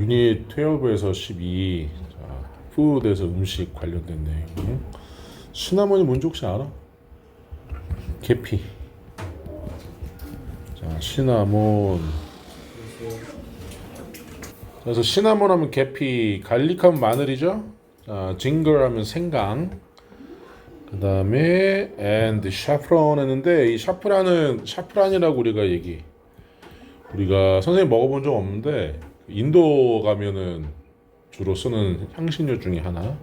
유닛 12에서 12. 자, 푸드에서 음식 관련된 내용. 시나몬이 뭔지 혹시 알아? 계피. 자, 시나몬. 그래서 시나몬 하면 계피, 갈릭 하면 마늘이죠. 자, 징글 하면 생강. 그 다음에 and 샤프란 했는데 이 샤프란이라고 우리가 선생님 먹어본 적 없는데 인도 가면은 주로 쓰는 향신료 중에 하나.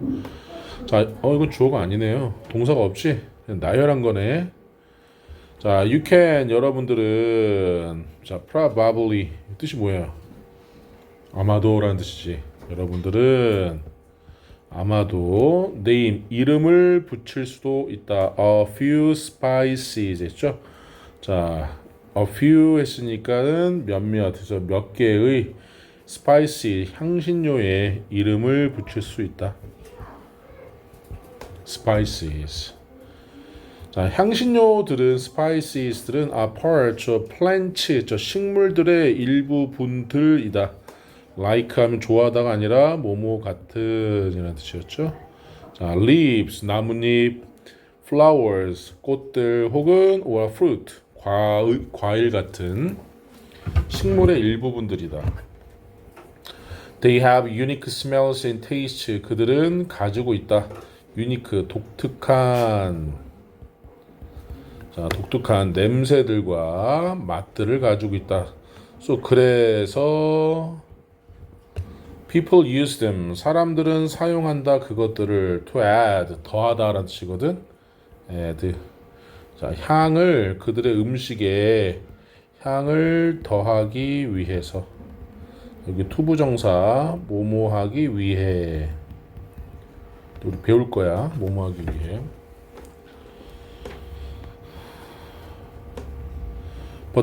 자, 이건 주어가 아니네요. 동사가 없지? 그냥 나열한 거네. 자, you can 여러분들은 자, probably 뜻이 뭐예요? 아마도라는 뜻이지. 여러분들은 아마도 name 이름을 붙일 수도 있다. A few spices 했죠? 자, a few 했으니까는 몇몇에서 몇 개의 spicy 향신료의 이름을 붙일 수 있다. spices. 자, 향신료들은 spices들은 are part of plants, 식물들의 일부 분들이다. like 하면 좋아하다가 아니라 뭐뭐 같은 이라는 뜻이었죠. 자, leaves 나뭇잎, flowers 꽃들 혹은 or fruit 과일 같은 식물의 일부분들이다. They have unique smells and tastes. 그들은 가지고 있다. unique 독특한 냄새들과 맛들을 가지고 있다. 그래서 people use them. 사람들은 사용한다. 그것들을 to add 더하다라는 뜻이거든. add. 자, 그들의 음식에 향을 더하기 위해서. 여기 투부정사 뭐뭐하기 위해. 우리 배울 거야. 뭐뭐하기 위해.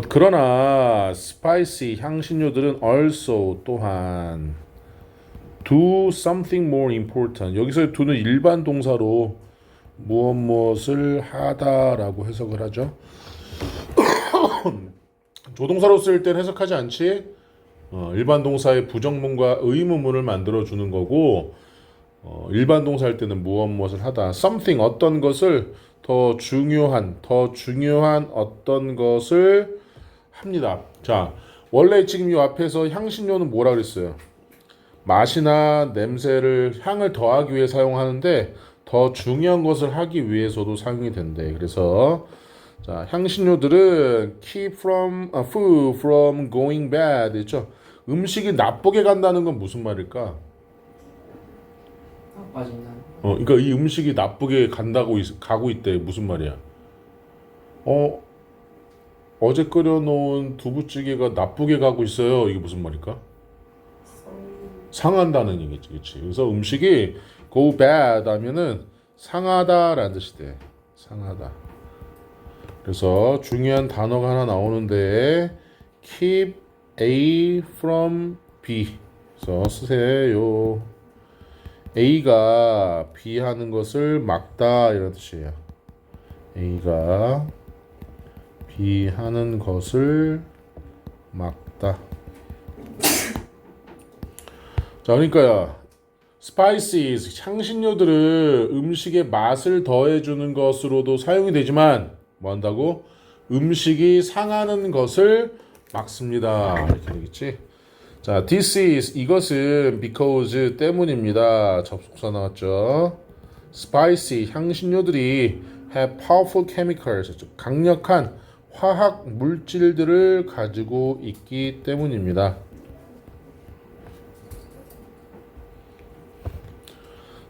그러나 spicy 향신료들은 also 또한 do something more important. 여기서 do는 일반 동사로 무엇을 하다라고 해석을 하죠. 조동사로 쓸 땐 해석하지 않지. 일반 동사의 부정문과 의문문을 만들어 주는 거고, 일반 동사 할 때는 무엇을 하다. something 어떤 것을 더 중요한 어떤 것을 합니다. 자, 원래 지금 이 앞에서 향신료는 뭐라 그랬어요? 맛이나 향을 더하기 위해 사용하는데 더 중요한 것을 하기 위해서도 사용이 된대. 그래서 자, 향신료들은 keep food from going bad 했죠. 음식이 나쁘게 간다는 건 무슨 말일까? 나빠진다는. 그러니까 이 음식이 나쁘게 가고 있대. 무슨 말이야? 어제 끓여놓은 두부찌개가 나쁘게 가고 있어요. 이게 무슨 말일까? 상한다는 얘기지, 그렇지? 그래서 음식이 go bad 하면은 상하다라는 뜻이 돼. 상하다. 그래서 중요한 단어가 하나 나오는데 keep A from B. 그래서 쓰세요. A가 B 하는 것을 막다 이런 뜻이에요. A가 B 하는 것을 막다. 자, 그러니까 spices 향신료들은 음식의 맛을 더해주는 것으로도 사용이 되지만 뭐 한다고? 음식이 상하는 것을 막습니다. 이렇게 되겠지? 자, this is 이것은 because 때문입니다. 접속사 나왔죠? spicy 향신료들이 have powerful chemicals 강력한 화학 물질들을 가지고 있기 때문입니다.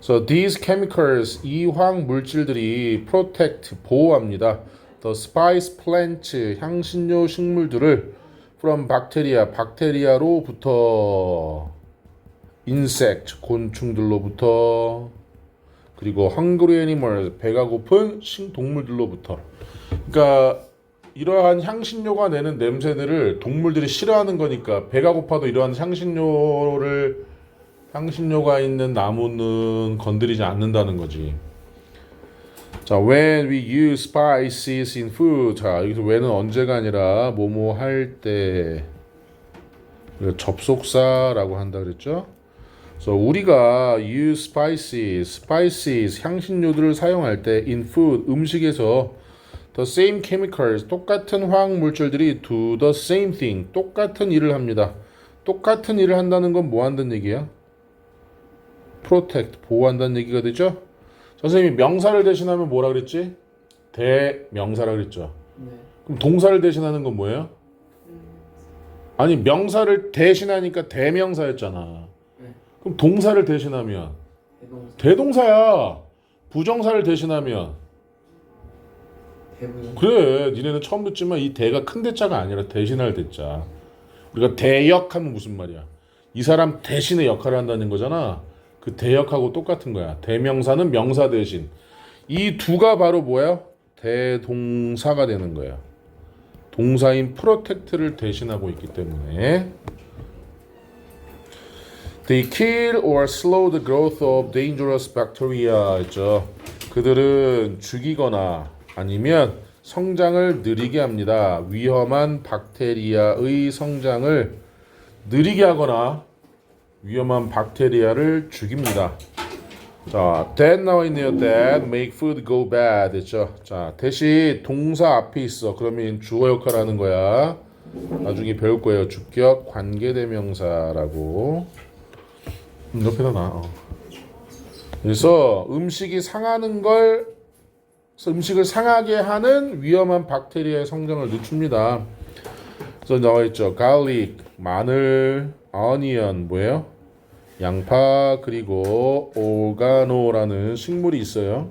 So these chemicals 이 화학 물질들이 protect 보호합니다. The spice plants 향신료 식물들을 from bacteria 박테리아로부터 insect 곤충들로부터 그리고 hungry animals 배가 고픈 동물들로부터. 그러니까 이러한 향신료가 내는 냄새들을 동물들이 싫어하는 거니까 배가 고파도 이러한 향신료가 있는 나무는 건드리지 않는다는 거지. 자, when we use spices in food. 자, 여기서 when은 언제가 아니라 뭐뭐 할 때. 접속사라고 한다 그랬죠. 그래서 우리가 use spices 향신료들을 사용할 때 in food 음식에서 the same chemicals 똑같은 화학 물질들이 do the same thing 똑같은 일을 합니다. 똑같은 일을 한다는 건 뭐 한다는 얘기야? protect 보호한다는 얘기가 되죠. 선생님이 명사를 대신하면 뭐라 그랬지? 대명사라 그랬죠. 네. 그럼 동사를 대신하는 건 뭐예요? 아니 명사를 대신하니까 대명사였잖아. 네. 그럼 동사를 대신하면 대동사. 대동사야. 부정사를 대신하면 대부분. 그래. 니네는 처음 듣지만 이 대가 큰 대자가 아니라 대신할 대자. 우리가 대역하면 무슨 말이야? 이 사람 대신의 역할을 한다는 거잖아. 그 대역하고 똑같은 거야. 대명사는 명사 대신. 이 두가 바로 뭐야? 대동사가 되는 거야. 동사인 protect를 대신하고 있기 때문에 They kill or slow the growth of dangerous bacteria 했죠. 그들은 죽이거나 아니면 성장을 느리게 합니다. 위험한 박테리아의 성장을 느리게 하거나 위험한 박테리아를 죽입니다. 자, that 나와 있네요. that make food go bad 했죠. 자, 대신 동사 앞에 있어. 그러면 주어 역할을 하는 거야. 나중에 배울 거예요. 주격 관계대명사라고. 옆에다 놔. 그래서 음식이 상하는 걸 음식을 상하게 하는 위험한 박테리아의 성장을 늦춥니다. 그래서 나와 있죠. garlic 마늘, onion 뭐예요? 양파 그리고 오가노라는 식물이 있어요.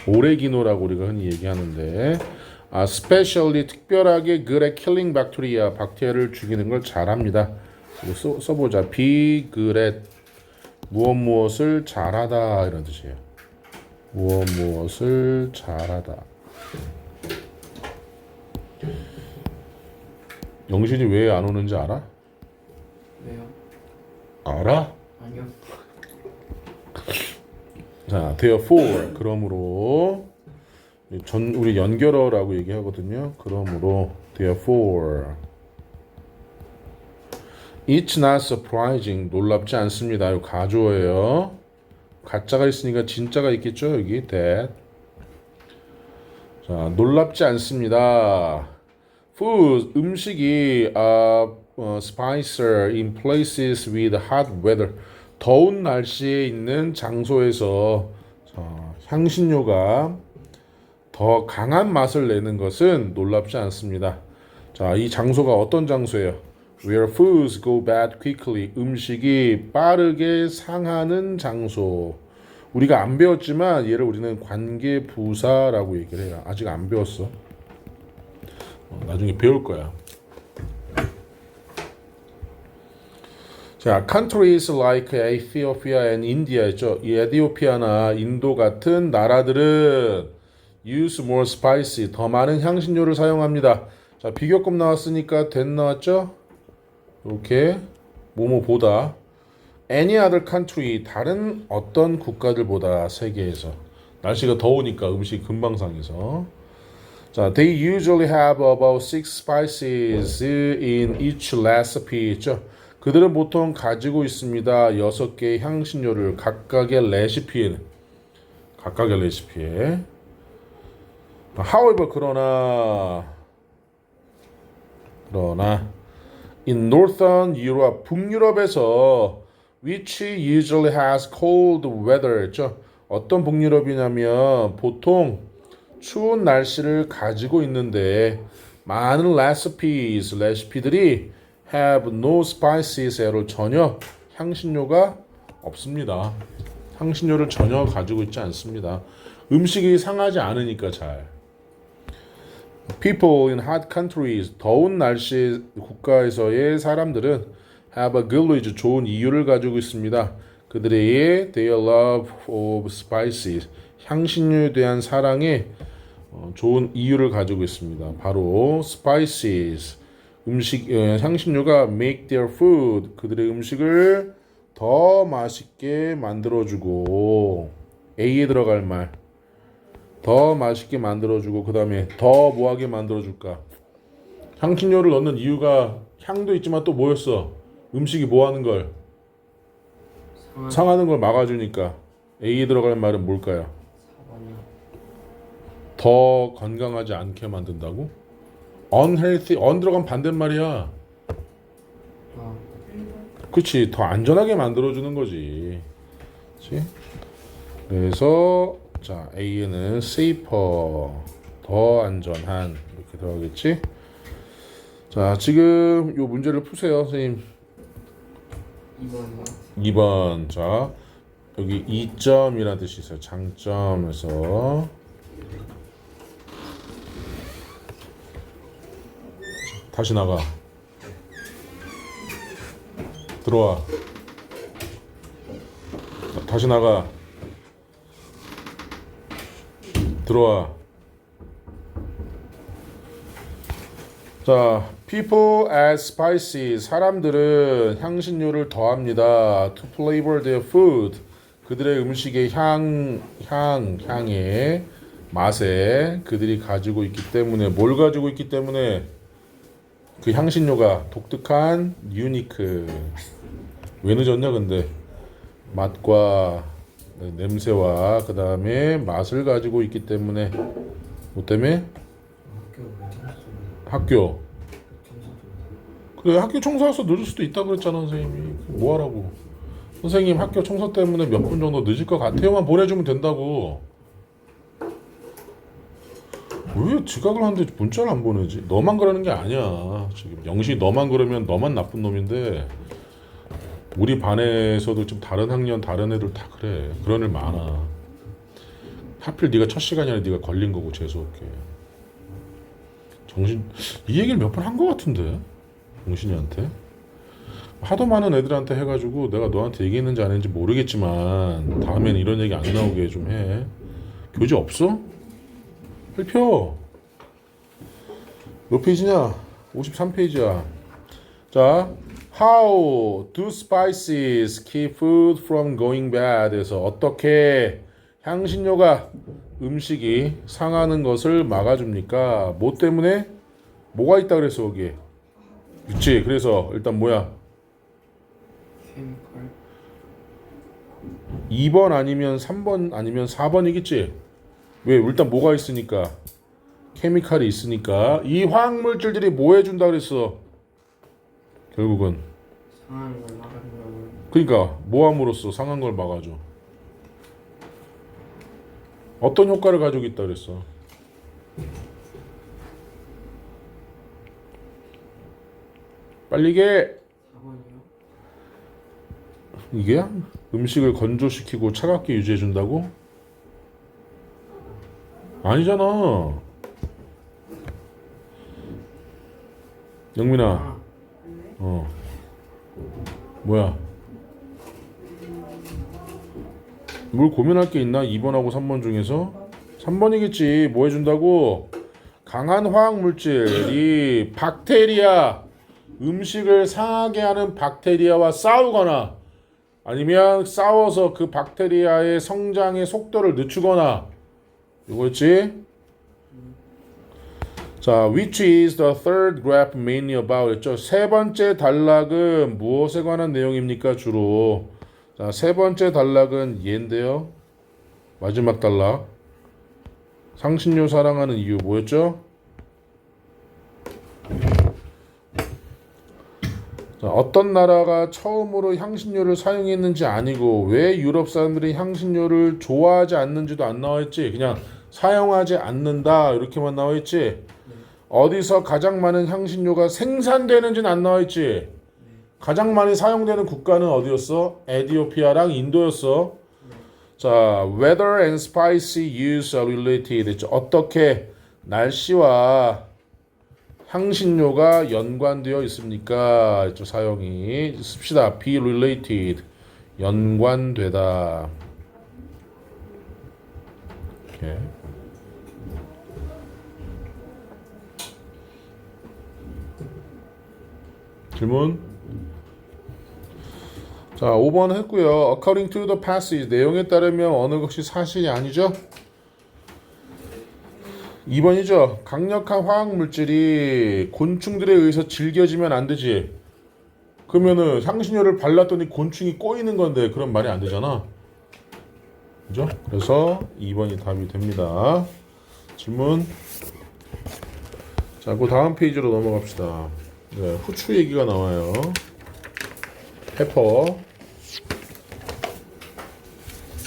오레기노라고 우리가 흔히 얘기하는데 especially 특별하게 good at killing bacteria 박테리아를 죽이는 걸 잘합니다. 써보자. be good at 무엇을 잘하다 이런 뜻이에요. 무엇을 잘하다. 영신이 왜 안 오는지 알아? 왜요? 알아? 아니요. 자, therefore 그러므로 우리 연결어라고 얘기하거든요. 그러므로 therefore It's not surprising 놀랍지 않습니다. 이거 가주어예요. 가짜가 있으니까 진짜가 있겠죠. 여기 that. 자, 놀랍지 않습니다. Food 음식이 spicier in places with hot weather 더운 날씨에 있는 장소에서 향신료가 더 강한 맛을 내는 것은 놀랍지 않습니다. 자, 이 장소가 어떤 장소예요? Where foods go bad quickly 음식이 빠르게 상하는 장소. 우리가 안 배웠지만 얘를 우리는 관계부사라고 얘기를 해요. 아직 안 배웠어. 나중에 배울 거야. 자, countries like Ethiopia and India 있죠. 이 에티오피아나 인도 같은 나라들은 use more spicy 더 많은 향신료를 사용합니다. 자, 비교급 나왔으니까 that 나왔죠? 이렇게 뭐뭐보다 any other country 다른 어떤 국가들보다 세계에서 날씨가 더우니까 음식 금방 상해서 자, they usually have about 6 spices in each recipe 있죠. 그들은 보통 가지고 있습니다. 6개의 향신료를 각각의 레시피에 however 그러나 in Northern Europe 북유럽에서 which usually has cold weather 어떤 북유럽이냐면 보통 추운 날씨를 가지고 있는데 많은 레시피들이 have no spices 전혀 향신료가 없습니다. 향신료를 전혀 가지고 있지 않습니다. 음식이 상하지 않으니까 잘. People in hot countries 더운 날씨 국가에서의 사람들은 have a good reason 좋은 이유를 가지고 있습니다. 그들의 their love of spices 향신료에 대한 사랑에 좋은 이유를 가지고 있습니다. 바로 spices 향신료가 make their food 그들의 음식을 더 맛있게 만들어주고 A에 들어갈 말 더 맛있게 만들어주고 그 다음에 더 뭐하게 만들어줄까 향신료를 넣는 이유가 향도 있지만 또 뭐였어? 음식이 뭐 하는 걸? 상한 상하는 걸 막아주니까 A에 들어가는 말은 뭘까요? 4번이요. 더 건강하지 않게 만든다고? unhealthy, on 들어간 반대말이야. 아, 그치, 더 안전하게 만들어주는 거지. 그치? 그래서 자 A에는 safer, 더 안전한 이렇게 들어가겠지? 자 지금 요 문제를 푸세요 선생님. 2번이요. 2번 자 여기 이점이라는 뜻이 있어요. 장점에서 다시 나가 들어와 다시 나가 들어와. 자, people add spices. 사람들은 향신료를 더합니다. To flavor their food. 그들의 음식의 향의 맛에 그들이 가지고 있기 때문에 뭘 가지고 있기 때문에 그 향신료가 독특한 유니크. 왜 늦었냐 근데 맛과 냄새와 그 다음에 맛을 가지고 있기 때문에 뭐 때문에 학교 그래 학교 청소해서 늦을 수도 있다 그랬잖아 선생님이. 뭐 하라고. 선생님 학교 청소 때문에 몇 분 정도 늦을 것 같아요만 보내주면 된다고. 왜 지각을 하는데 문자를 안 보내지? 너만 그러는 게 아니야. 지금 영시 너만 그러면 너만 나쁜 놈인데 우리 반에서도 좀 다른 학년 다른 애들 다 그래. 그런 애 많아. 하필 네가 첫 시간이 아니라 네가 걸린 거고 재수없게. 정신 이 얘기를 몇 번 한 거 같은데 정신이한테 하도 많은 애들한테 해가지고 내가 너한테 얘기했는지 안 했는지 모르겠지만 다음엔 이런 얘기 안 나오게 좀 해. 교재 없어? 펼쳐. 몇 페이지냐? 53페이지야. 자, how do spices keep food from going bad에서 어떻게 향신료가 음식이 상하는 것을 막아줍니까? 뭐 때문에? 뭐가 있다 그랬어 거기에? 그치? 그래서 일단 뭐야? 케미컬 2번 아니면 3번 아니면 4번이겠지? 왜? 일단 뭐가 있으니까? 케미칼이 있으니까 이 화학물질들이 뭐 해준다 그랬어? 결국은 상하는 걸 막아준다고요. 그러니까 뭐 함으로써 상한 걸 막아줘. 어떤 효과를 가지고 있다 그랬어? 빨리 이게 4번이요. 이게 음식을 건조시키고 차갑게 유지해 준다고? 아니잖아. 영민아, 아, 뭐야? 뭘 고민할 게 있나? 2번하고 3번 중에서 3번이겠지. 뭐 해준다고? 강한 화학물질이 박테리아, 음식을 상하게 하는 박테리아와 싸우거나 아니면 싸워서 그 박테리아의 성장의 속도를 늦추거나 이거였지? 자, which is the third graph mainly about 했죠? 세 번째 단락은 무엇에 관한 내용입니까? 주로. 자, 세 번째 단락은 얘인데요. 마지막 단락. 향신료 사랑하는 이유 뭐였죠? 자, 어떤 나라가 처음으로 향신료를 사용했는지 아니고 왜 유럽 사람들이 향신료를 좋아하지 않는지도 안 나와 있지. 그냥 사용하지 않는다 이렇게만 나와 있지. 어디서 가장 많은 향신료가 생산되는지는 안 나와 있지. 가장 많이 사용되는 국가는 어디였어? 에티오피아랑 인도였어. 자, weather and spicy use are related 했죠. 어떻게 날씨와 향신료가 연관되어 있습니까? 했죠. 사용이 씁시다. be related 연관되다. 이렇게. 질문? 자, 5번 했고요. According to the passage 내용에 따르면 어느 것이 사실이 아니죠? 2번이죠. 강력한 화학 물질이 곤충들에 의해서 질겨지면 안 되지. 그러면은 향신료를 발랐더니 곤충이 꼬이는 건데 그런 말이 안 되잖아. 그죠? 그래서 2번이 답이 됩니다. 질문. 자, 그 다음 페이지로 넘어갑시다. 네, 후추 얘기가 나와요. 페퍼.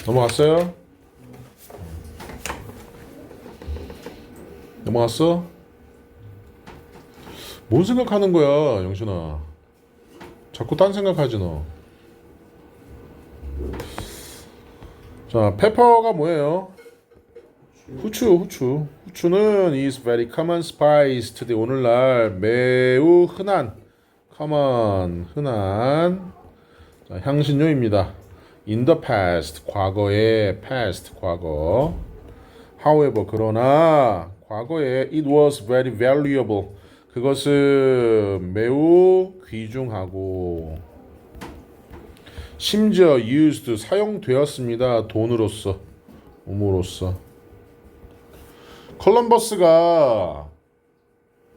넘어갔어요? 넘어갔어? 뭔 생각하는 거야, 영신아? 자꾸 딴 생각하지 너. 자, 페퍼가 뭐예요? 후추. 후추는 is very common spice today. 오늘날 매우 흔한 자, 향신료입니다. In the past, 과거에 past, 과거. However, 그러나 과거에 it was very valuable. 그것은 매우 귀중하고 심지어 used, 사용되었습니다. 돈으로서, 음으로써. 콜럼버스가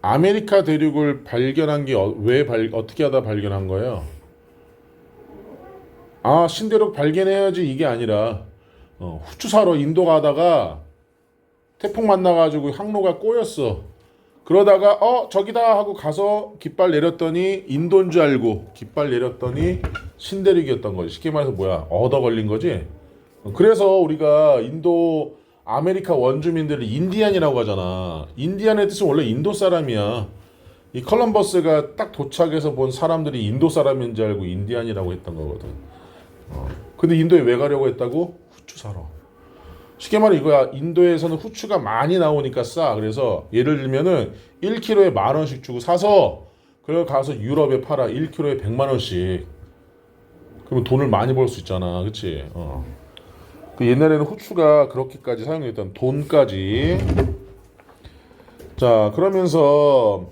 아메리카 대륙을 발견한 게 어떻게 하다 발견한 거예요? 아, 신대륙 발견해야지 이게 아니라 후추 사러 인도 가다가 태풍 만나가지고 항로가 꼬였어. 그러다가 저기다 하고 가서 깃발 내렸더니 인도인 줄 알고 깃발 내렸더니 신대륙이었던 거지. 쉽게 말해서 뭐야? 얻어 걸린 거지. 그래서 우리가 인도 아메리카 원주민들을 인디안이라고 하잖아. 인디안의 뜻은 원래 인도 사람이야. 이 컬럼버스가 딱 도착해서 본 사람들이 인도 사람인 줄 알고 인디안이라고 했던 거거든. 근데 인도에 왜 가려고 했다고? 후추 사러. 쉽게 말해 이거야. 인도에서는 후추가 많이 나오니까 싸. 그래서 예를 들면은 1kg에 10,000원씩 주고 사서 그걸 가서 유럽에 팔아. 1kg에 100만 원씩. 그러면 돈을 많이 벌 수 있잖아. 그치? 그 옛날에는 후추가 그렇게까지 사용했던 돈까지. 자, 그러면서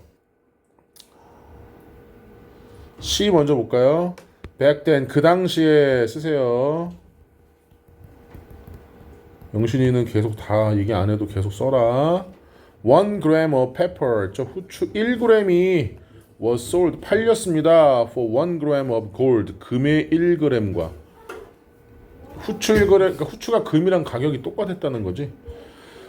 C 먼저 볼까요? Back then, 그 당시에 쓰세요. 영신이는 계속 다 얘기 안 해도 계속 써라. 1 gram of pepper, 저 후추 1g이 was sold, 팔렸습니다. For 1 gram of gold, 금의 1g과 후추 1g, 그러니까 후추가 금이랑 가격이 똑같았다는 거지.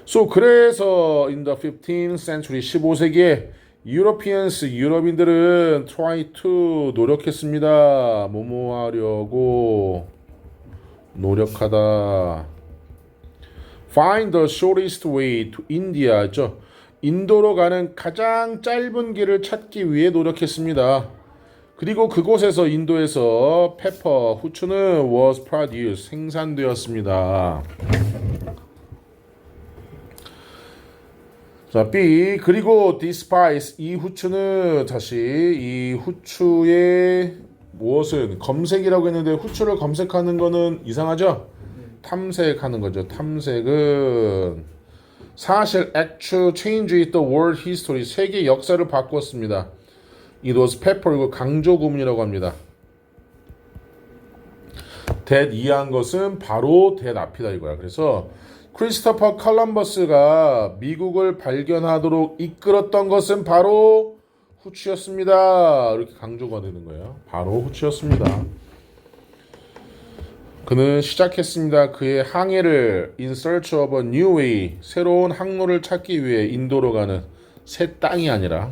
So, 그래서 in the 15th century, 15세기에 Europeans, 유럽인들은 try to, 노력했습니다. 뭐뭐 하려고 노력하다. Find the shortest way to India. 인도로 가는 가장 짧은 길을 찾기 위해 노력했습니다. 그리고 그곳에서 인도에서 페퍼, 후추는 was produced, 생산되었습니다. 자, B. 그리고 this spice, 이 후추는 다시 이 후추의 무엇은 검색이라고 했는데 후추를 검색하는 거는 이상하죠? 탐색하는 거죠. 탐색은 사실 actual change the world history, 세계 역사를 바꾸었습니다. It was pepper, 이거 강조 구문이라고 합니다. that 이해한 것은 바로 that 앞이다 이거야. 그래서 크리스토퍼 컬럼버스가 미국을 발견하도록 이끌었던 것은 바로 후추였습니다. 이렇게 강조가 되는 거예요. 바로 후추였습니다. 그는 시작했습니다. 그의 항해를 in search of a new way, 새로운 항로를 찾기 위해 인도로 가는 새 땅이 아니라.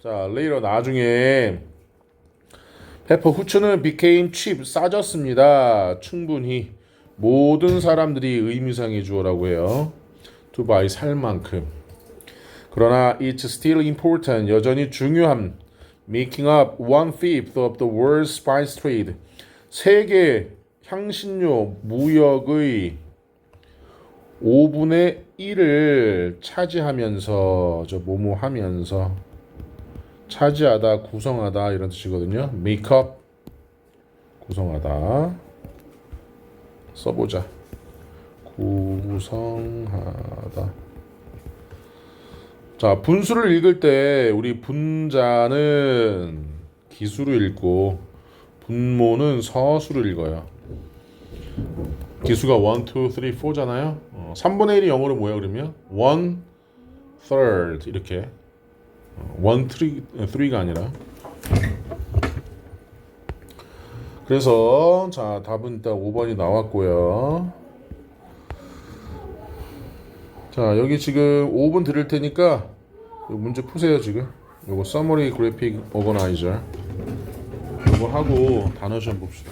자, later 나중에 페퍼 후추는 became cheap, 싸졌습니다. 충분히 모든 사람들이 의미상의 주어라고 해요. to buy, 살 만큼. 그러나 it's still important, 여전히 중요함. making up 1/5 of the world's spice trade, 세계 향신료 무역의 5분의 1을 차지하면서, 하면서, 차지하다, 구성하다 이런 뜻이거든요. make up, 구성하다. 써보자. 구성하다. 자, 분수를 읽을 때 우리 분자는 기수로 읽고 분모는 서수로 읽어요. 기수가 1, 2, 3, 4잖아요. 3분의 1이 영어로 뭐야 그러면? 1 third 이렇게 1, 3가 아니라. 그래서 자 답은 일단 5번이 나왔고요. 자 여기 지금 5분 드릴 테니까 문제 푸세요 지금. 요거 Summary Graphic Organizer 요거 하고 단어 시험 봅시다.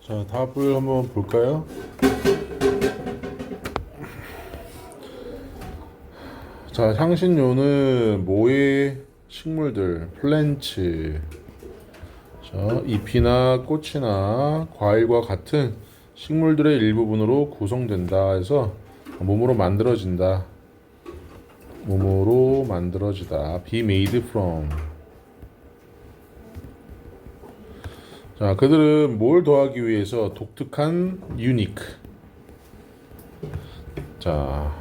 자, 답을 한번 볼까요? 자, 향신료는 모의 식물들, 플랜츠. 자, 잎이나 꽃이나 과일과 같은 식물들의 일부분으로 구성된다 해서 몸으로 만들어진다. 몸으로 만들어지다. Be made from. 자, 그들은 뭘 더하기 위해서 독특한 unique. 자,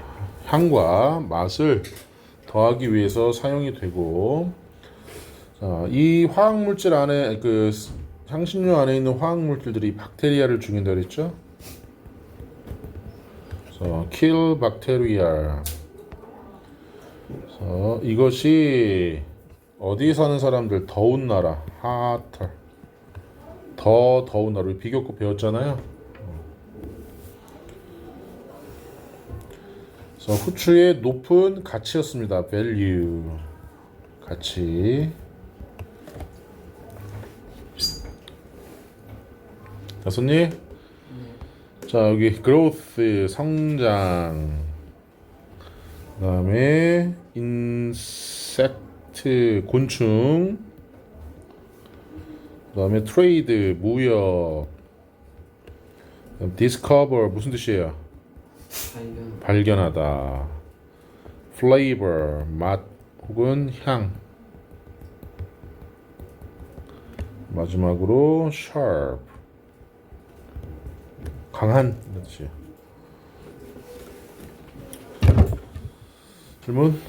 향과 맛을 더하기 위해서 사용이 되고, 자, 이 화학 물질 안에 그 향신료 안에 있는 화학 물질들이 박테리아를 죽인다 그랬죠? 그래서 kill bacteria. 그래서 이것이 어디에 사는 사람들 더운 나라, hotter. 더 더운 나라, 우리 비교급 배웠잖아요. 그래서 후추의 높은 가치였습니다. value. 가치. 다섯님? 자, 여기 growth, 성장. 그 다음에 insect, 곤충. 그 다음에 trade, 무역. discover, 무슨 뜻이에요? 발견하다. flavor, 맛 혹은 향. 마지막으로 sharp, 강한. 그렇지. 질문?